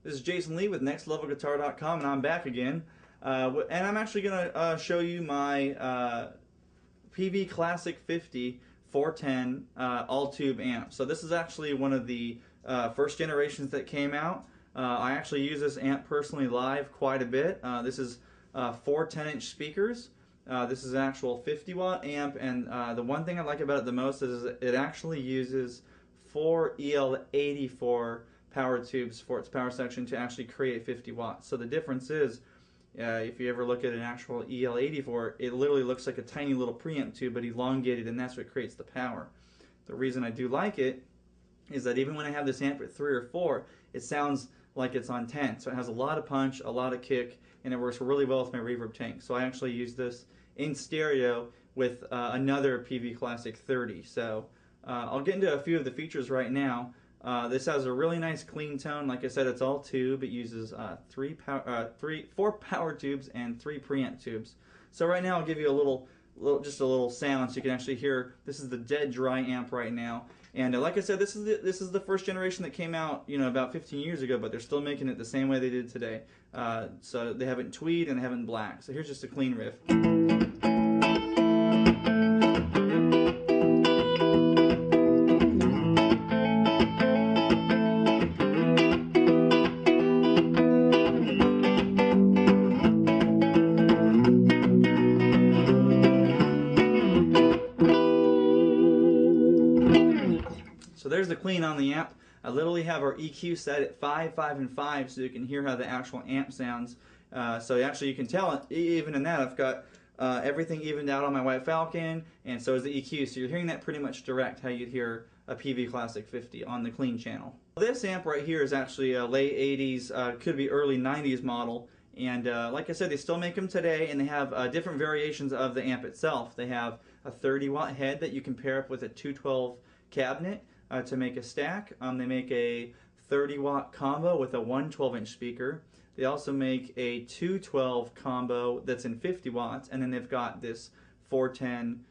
This is Jason Lee with NextLevelGuitar.com, and I'm back again. And I'm actually going to show you my Peavey Classic 50 410 all-tube amp. So this is actually one of the first generations that came out. I actually use this amp personally live quite a bit. This is 4 10-inch speakers. This is an actual 50-watt amp, and the one thing I like about it the most is it actually uses 4 EL84 power tubes for its power section to actually create 50 watts. So the difference is, if you ever look at an actual EL84, it literally looks like a tiny little preamp tube, but elongated, and that's what creates the power. The reason I do like it is that even when I have this amp at 3 or 4, it sounds like it's on 10. So it has a lot of punch, a lot of kick, and it works really well with my reverb tank. So I actually use this in stereo with another Peavey Classic 30. So I'll get into a few of the features right now. This has a really nice clean tone. Like I said, it's all tube. It uses 4 power tubes and 3 preamp tubes. So right now I'll give you just a little sound so you can actually hear. This is the dead dry amp right now. And like I said, this is the first generation that came out, about 15 years ago, but they're still making it the same way they did today. So they have it in tweed and they have it in black. So here's just a clean riff. So there's the clean on the amp. I literally have our EQ set at 5, 5, and 5 so you can hear how the actual amp sounds. So actually you can tell, even in that, I've got everything evened out on my White Falcon, and so is the EQ. So you're hearing that pretty much direct how you'd hear a Peavey Classic 50 on the clean channel. This amp right here is actually a late 80s, could be early 90s model. And like I said, they still make them today, and they have different variations of the amp itself. They have a 30-watt head that you can pair up with a 212 cabinet to make a stack. They make a 30-watt combo with a 112-inch speaker. They also make a 212 combo that's in 50 watts, and then they've got this 410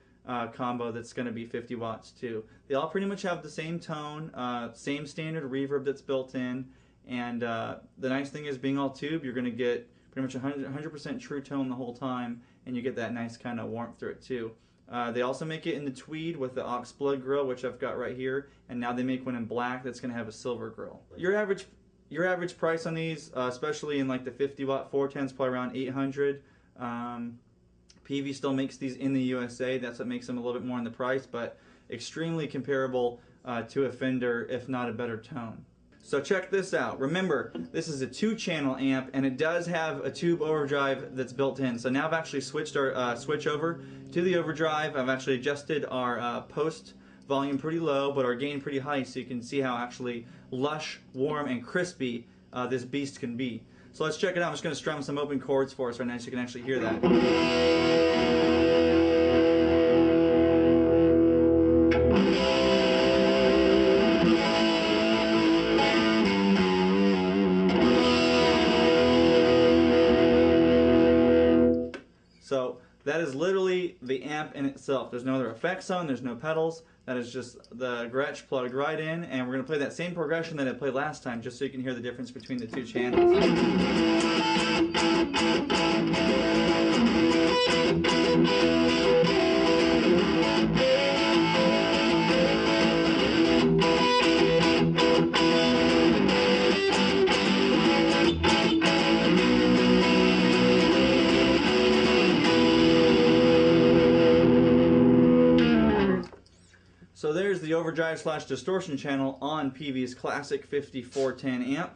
combo that's going to be 50 watts too. They all pretty much have the same tone, same standard reverb that's built in, and the nice thing is, being all tube, you're going to get pretty much 100% true tone the whole time, and you get that nice kind of warmth through it too. They also make it in the tweed with the ox blood grill, which I've got right here, and now they make one in black that's going to have a silver grill. Your average price on these, especially in like the 50-watt 410s, probably around $800. Peavey still makes these in the USA. That's what makes them a little bit more in the price, but extremely comparable to a Fender, if not a better tone. So check this out. Remember, this is a 2-channel amp, and it does have a tube overdrive that's built in. So now I've actually switched our switch over to the overdrive. I've actually adjusted our post volume pretty low, but our gain pretty high, so you can see how actually lush, warm, and crispy this beast can be. So let's check it out. I'm just going to strum some open chords for us right now so you can actually hear that. So that is literally the amp in itself. There's no other effects on, there's no pedals. That is just the Gretsch plugged right in, and we're going to play that same progression that I played last time, just so you can hear the difference between the 2 channels. So there's the overdrive / distortion channel on Peavey's Classic 50 410 amp.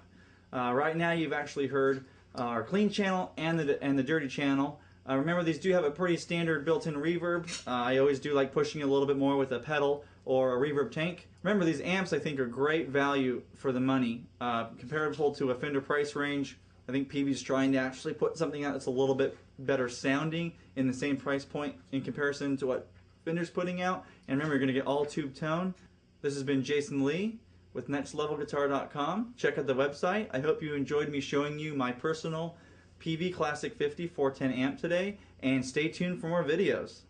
Right now you've actually heard our clean channel and the dirty channel. Remember, these do have a pretty standard built-in reverb. I always do like pushing it a little bit more with a pedal or a reverb tank. Remember, these amps I think are great value for the money. Comparable to a Fender price range, I think Peavey's trying to actually put something out that's a little bit better sounding in the same price point in comparison to what Fender's putting out. And remember, you're going to get all tube tone. This has been Jason Lee with NextLevelGuitar.com. Check out the website. I hope you enjoyed me showing you my personal Peavey Classic 50 410 amp today, and stay tuned for more videos.